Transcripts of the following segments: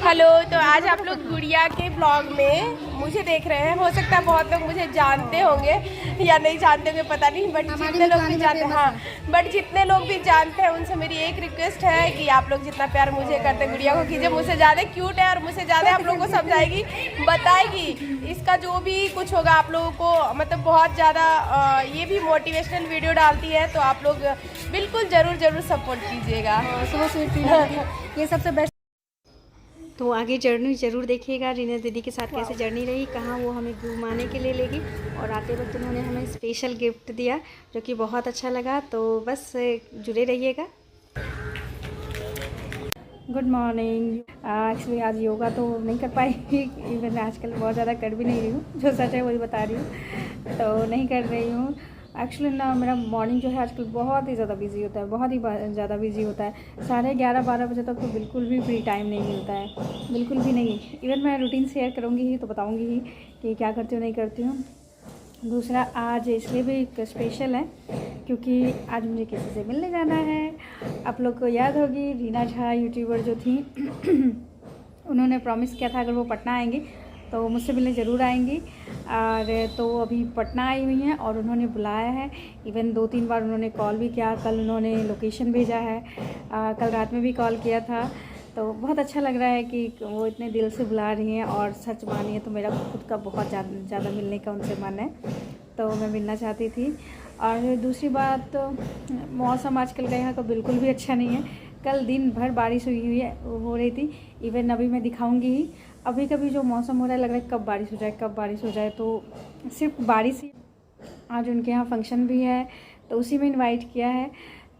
Hello, तो आज आप लोग गुड़िया के ब्लॉग में मुझे देख रहे हैं। हो सकता है बहुत लोग मुझे जानते होंगे या नहीं जानते होंगे, पता नहीं, बट जितने लोग भी जानते हैं, हाँ, बट जितने लोग भी जानते हैं उनसे मेरी एक रिक्वेस्ट है कि आप लोग जितना प्यार मुझे करते हैं गुड़िया को कीजिए। मुझसे ज़्यादा क्यूट है और मुझसे ज़्यादा आप लोगों को समझाएगी, बताएगी। इसका जो भी कुछ होगा आप लोगों को, मतलब बहुत ज़्यादा ये भी मोटिवेशनल वीडियो डालती है, तो आप लोग बिल्कुल ज़रूर सपोर्ट कीजिएगा। ये सबसे बेस्ट। तो आगे जर्नी ज़रूर देखिएगा रीना दीदी के साथ कैसे जर्नी रही, कहाँ वो हमें घुमाने के लिए लेगी। और आते वक्त उन्होंने हमें स्पेशल गिफ्ट दिया जो कि बहुत अच्छा लगा। तो बस जुड़े रहिएगा। Good morning. एक्चुअली आज योगा तो नहीं कर पाई, इवन आजकल बहुत ज़्यादा कर भी नहीं रही हूँ, जो सच है वही बता रही हूँ, तो नहीं कर रही हूँ। एक्चुअली ना मेरा मॉर्निंग जो है आजकल बहुत ही ज़्यादा बिजी होता है, बहुत ही ज़्यादा बिजी होता है। 11:30-12 बजे तक तो बिल्कुल भी फ्री टाइम नहीं मिलता है, बिल्कुल भी नहीं। इवन मैं रूटीन शेयर करूँगी ही तो बताऊँगी ही कि क्या करती हूँ नहीं करती हूँ। दूसरा, आज इसलिए भी स्पेशल है क्योंकि आज मुझे किसी से मिलने जाना है। आप लोग को याद होगी रीना झा यूट्यूबर जो थी उन्होंने प्रॉमिस किया था अगर वो पटना आएंगी तो मुझसे मिलने ज़रूर आएंगी। और तो अभी पटना आई हुई हैं और उन्होंने बुलाया है। इवन 2-3 बार उन्होंने कॉल भी किया, कल उन्होंने लोकेशन भेजा है, कल रात में भी कॉल किया था। तो बहुत अच्छा लग रहा है कि वो इतने दिल से बुला रही हैं। और सच मानिए तो मेरा खुद का बहुत ज़्यादा मिलने का उनसे मन है, तो मैं मिलना चाहती थी। और दूसरी बात, तो मौसम आजकल का यहाँ का बिल्कुल भी अच्छा नहीं है। कल दिन भर बारिश हो रही थी। इवन अभी मैं दिखाऊंगी ही, अभी कभी जो मौसम हो रहा है लग रहा है कब बारिश हो जाए, तो सिर्फ बारिश ही। आज उनके यहाँ फंक्शन भी है तो उसी में इनवाइट किया है,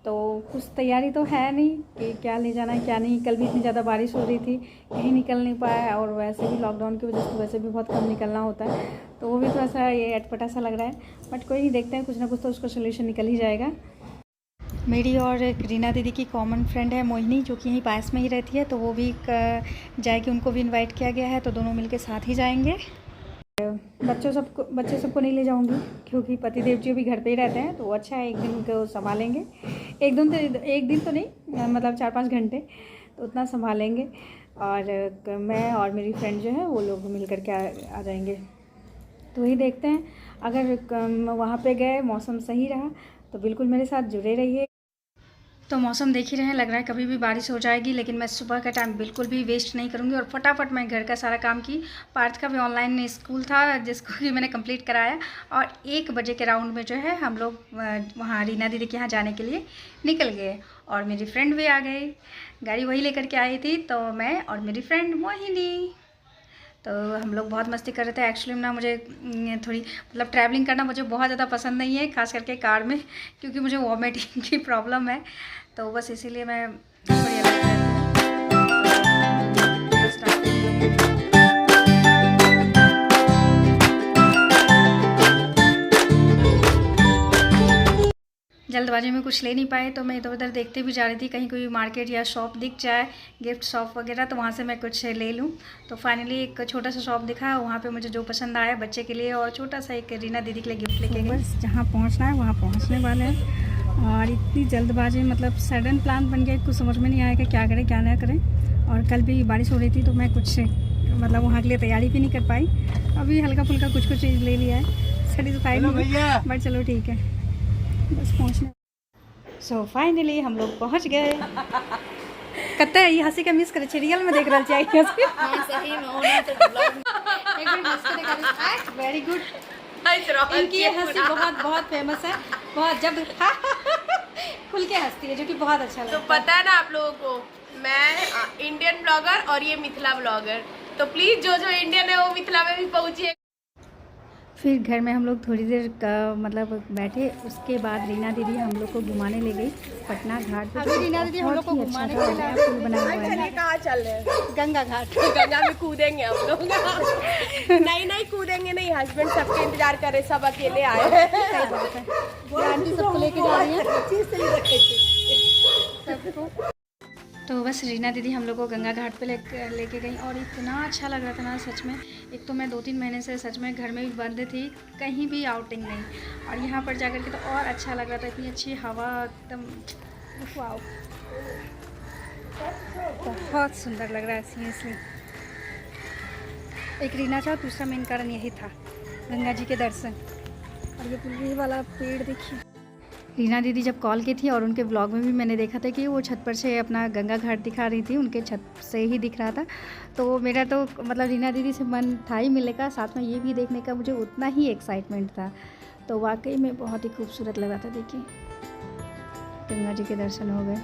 तो कुछ तैयारी तो है नहीं कि क्या ले जाना है क्या नहीं। कल भी इतनी ज़्यादा बारिश हो रही थी, कहीं निकल नहीं पाया, और वैसे भी लॉकडाउन की वजह से वैसे भी बहुत कम निकलना होता है, तो वो भी थोड़ा सा ये अटपटा सा लग रहा है। बट कोई नहीं, देखते हैं, कुछ ना कुछ तो उसका सोल्यूशन निकल ही जाएगा। मेरी और रीना दीदी की कॉमन फ्रेंड है मोहिनी, जो कि यहीं पास में ही रहती है, तो वो भी जाएगी, उनको भी इनवाइट किया गया है, तो दोनों मिलके साथ ही जाएंगे। बच्चे सबको नहीं ले जाऊंगी क्योंकि पतिदेव जी भी घर पे ही रहते हैं, तो वो अच्छा है, एक दिन उनको संभालेंगे। एक दिन तो नहीं, मतलब 4-5 घंटे तो उतना संभालेंगे। और मैं और मेरी फ्रेंड जो है वो लोग मिल कर के आ जाएंगे। तो वही देखते हैं, अगर वहाँ पे गए मौसम सही रहा तो बिल्कुल मेरे साथ जुड़े रहिए। तो मौसम देख ही रहे हैं, लग रहा है कभी भी बारिश हो जाएगी, लेकिन मैं सुबह का टाइम बिल्कुल भी वेस्ट नहीं करूँगी और फटाफट मैं घर का सारा काम की। पार्थ का भी ऑनलाइन स्कूल था जिसको कि मैंने कंप्लीट कराया, और 1 बजे के राउंड में जो है हम लोग वहाँ रीना दीदी के यहाँ जाने के लिए निकल गए। और मेरी फ्रेंड भी आ गई, गाड़ी वही लेकर के आई थी, तो मैं और मेरी फ्रेंड मोहिनी, तो हम लोग बहुत मस्ती कर रहे थे। एक्चुअली ना मुझे थोड़ी, मतलब ट्रैवलिंग करना मुझे बहुत ज़्यादा पसंद नहीं है, खास करके कार में, क्योंकि मुझे वॉमिटिंग की प्रॉब्लम है, तो बस इसीलिए मैं थोड़ी अलग रहती हूँ। जल्दबाजी में कुछ ले नहीं पाए, तो मैं इधर उधर देखते भी जा रही थी, कहीं कोई मार्केट या शॉप दिख जाए, गिफ्ट शॉप वगैरह, तो वहाँ से मैं कुछ ले लूँ। तो फाइनली एक छोटा सा शॉप दिखा, वहाँ पे मुझे जो पसंद आया बच्चे के लिए, और छोटा सा एक रीना दीदी के लिए गिफ्ट लेके गई। बस जहाँ पहुँचना है वहाँ पहुँचने वाले हैं। और इतनी जल्दबाजी, मतलब सडन प्लान बन गया, कुछ समझ में नहीं आया कि क्या करें क्या ना करें। और कल भी बारिश हो रही थी तो मैं कुछ, मतलब वहाँ के लिए तैयारी भी नहीं कर पाई। अभी हल्का फुल्का कुछ चीज़ ले लिया है, सेटिस्फाइड नहीं, बट चलो ठीक है, बस पहुँचने। सो फाइनली हम लोग पहुँच गए। कत्ता ये हंसी का मिस करे रियल में देख रहा चाहिए। Very good. इनकी ये हंसी बहुत फेमस है, बहुत, जब खुल के हंसती है, जो कि बहुत अच्छा लगता है। तो पता है ना आप लोगों को, मैं इंडियन ब्लॉगर और ये मिथिला ब्लॉगर, तो प्लीज जो इंडियन है वो मिथिला में भी पहुंचिए। फिर घर में हम लोग थोड़ी देर का मतलब बैठे, उसके बाद रीना दीदी हम लोग को घुमाने ले गई पटना घाट पे। रीना दीदी हम लोग को घुमाने के लिए पुल बनाया हुआ है। कहाँ चल रहे हैं? गंगा घाट। गंगा में कूदेंगे हम लोग। नहीं कूदेंगे नहीं, हस्बैंड सबके इंतजार कर रहे, सब अकेले आए हैं। आंटी सबको लेके जा रही है। तो बस रीना दीदी हम लोग को गंगा घाट पे लेके गई, और इतना अच्छा लग रहा था ना सच में। एक तो मैं 2-3 महीने से सच में घर में भी बंद थी, कहीं भी आउटिंग नहीं, और यहाँ पर जाकर के तो और अच्छा लग रहा था। इतनी अच्छी हवा, एकदम वाओ, बहुत सुंदर लग रहा है सीरियसली। एक रीना था, दूसरा मेन कारण यही था गंगा जी के दर्शन। और ये पुलिस वाला पेड़ देखिए। रीना दीदी जब कॉल की थी और उनके ब्लॉग में भी मैंने देखा था कि वो छत पर से अपना गंगा घाट दिखा रही थी, उनके छत से ही दिख रहा था। तो मेरा तो मतलब रीना दीदी से मन था ही मिलने का, साथ में ये भी देखने का मुझे उतना ही एक्साइटमेंट था। तो वाकई में बहुत ही खूबसूरत लग रहा था। देखिए गंगा जी के दर्शन हो गए,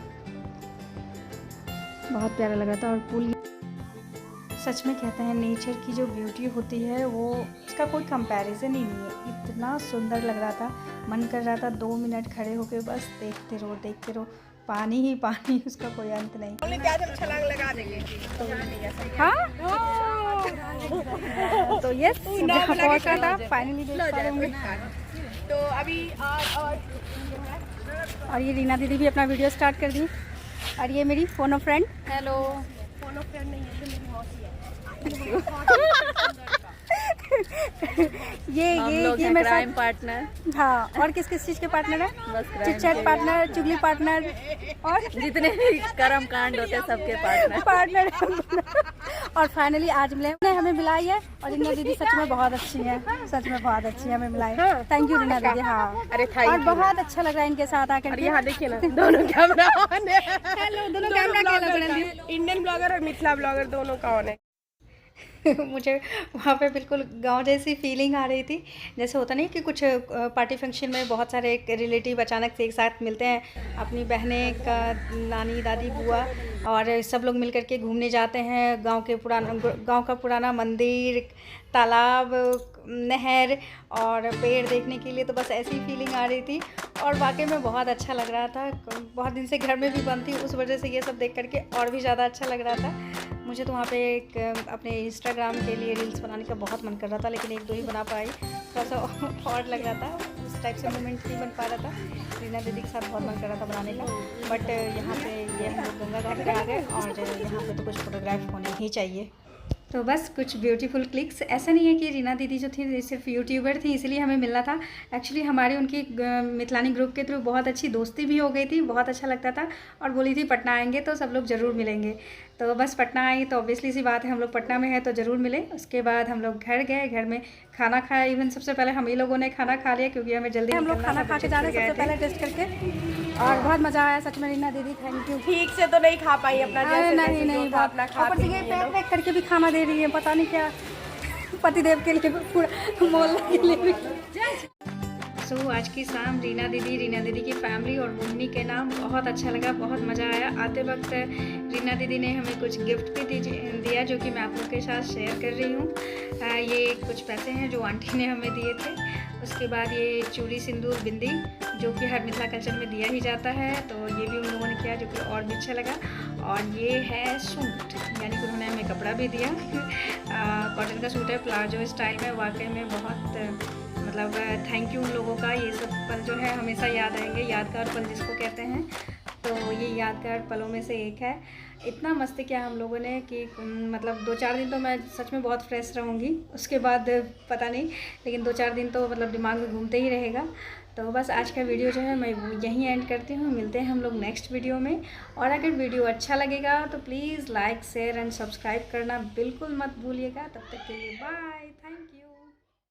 बहुत प्यारा लग रहा था। और पुल, सच में कहते हैं नेचर की जो ब्यूटी होती है वो उसका कोई कंपैरिजन ही नहीं है। इतना सुंदर लग रहा था, मन कर रहा था 2 मिनट खड़े होकर बस देखते रहो, पानी ही पानी, उसका कोई अंत नहीं। छलांग लगा देंगे हाँ तो यस पहुँचा था फाइनली, देख पा रहे होंगे। तो अभी और ये रीना दीदी भी अपना वीडियो स्टार्ट कर दी। और ये मेरी फोनो फ्रेंड, हेलो, फोनो फ्रेंड नहीं है, मेरी मौसी है। ये मेरे साथ पार्टनर। हाँ, और किस किस चीज़ के पार्टनर है? बस चिट-चैट पार्टनर, चुगली पार्टनर, और जितने भी कर्म कांड होते हैं सबके पार्टनर। और फाइनली आज मिले, हमें मिलाई है। और रीना दीदी सच में बहुत अच्छी है, सच में बहुत अच्छी है, हमें मिलाई। थैंक यू रीना दीदी। हाँ अरे और बहुत अच्छा लग रहा है इनके साथ आकर। यहाँ देखिए ना, दोनों कैमरा ऑन है। हेलो, दोनों कैमरा इंडियन ब्लॉगर और मिथिला ब्लॉगर दोनों का ऑन है। मुझे वहाँ पे बिल्कुल गांव जैसी फीलिंग आ रही थी। जैसे होता नहीं कि कुछ पार्टी फंक्शन में बहुत सारे रिलेटिव अचानक से एक साथ मिलते हैं, अपनी बहनें का नानी दादी बुआ, और सब लोग मिल करके घूमने जाते हैं गांव का पुराना मंदिर, तालाब, नहर और पेड़ देखने के लिए। तो बस ऐसी फीलिंग आ रही थी और वाकई में बहुत अच्छा लग रहा था। बहुत दिन से घर में भी बंद थी, उस वजह से ये सब देख करके और भी ज़्यादा अच्छा लग रहा था। मुझे तो वहाँ पे एक अपने इंस्टाग्राम के लिए रील्स बनाने का बहुत मन कर रहा था, लेकिन 1-2 ही बना पाई। थोड़ा सा और लग रहा था, उस टाइप से मोमेंट नहीं बन पा रहा था। रीना दीदी के साथ बहुत मन कर रहा था बनाने का, बट यहाँ पे ये हम लोग गंगा घाट पे आ गए और यहाँ पे तो कुछ फोटोग्राफ होने ही चाहिए। तो बस कुछ ब्यूटीफुल क्लिक्स। ऐसा नहीं है कि रीना दीदी जो थी सिर्फ यूट्यूबर थी इसलिए हमें मिलना था। एक्चुअली हमारी उनकी मिथिलानी ग्रुप के थ्रू बहुत अच्छी दोस्ती भी हो गई थी, बहुत अच्छा लगता था। और बोली थी पटना आएंगे तो सब लोग ज़रूर मिलेंगे। तो बस पटना आई तो ऑब्वियसली सी बात है, हम लोग पटना में है तो ज़रूर मिले। उसके बाद हम लोग घर गए, घर में खाना खाया। इवन सबसे पहले हम ही लोगों ने खाना खा लिया क्योंकि हमें जल्दी हम लोग खाना खा के जा रहे हैं सबसे पहले टेस्ट करके। और बहुत मज़ा आया सच में रीना दीदी, थैंक यू। ठीक से तो नहीं खा पाई अपना, नहीं अपना खा ऊपर से ये पैक करके भी खाना दे रही है, पता नहीं क्या पतिदेव के लिए, पूरा मोहल्ला के लिए भी। सो आज की शाम रीना दीदी की फैमिली और मम्मी के नाम बहुत अच्छा लगा, बहुत मज़ा आया। आते वक्त रीना दीदी ने हमें कुछ गिफ्ट भी दिया जो कि मैं आप लोग के साथ शेयर कर रही हूँ। ये कुछ पैसे हैं जो आंटी ने हमें दिए थे। उसके बाद ये चूड़ी सिंदूर बिंदी जो कि हर मिथिला कल्चर में दिया ही जाता है, तो ये भी उन लोगों ने किया जो कि और भी अच्छा लगा। और ये है सूट, यानी कि उन्होंने हमें कपड़ा भी दिया। कॉटन का सूट है, प्लाजो स्टाइल में। वाकई में बहुत मतलब थैंक यू उन लोगों का। ये सब पल जो है हमेशा याद आएंगे, यादगार पल जिसको कहते हैं। तो ये यादगार पलों में से एक है। इतना मस्ती किया हम लोगों ने कि मतलब 2-4 दिन तो मैं सच में बहुत फ्रेश रहूँगी, उसके बाद पता नहीं, लेकिन 2-4 दिन तो मतलब दिमाग में घूमते ही रहेगा। तो बस आज का वीडियो जो है मैं यहीं एंड करती हूँ। मिलते हैं हम लोग नेक्स्ट वीडियो में। और अगर वीडियो अच्छा लगेगा तो please like share and subscribe करना बिल्कुल मत भूलिएगा। तब तक के लिए बाय, थैंक यू।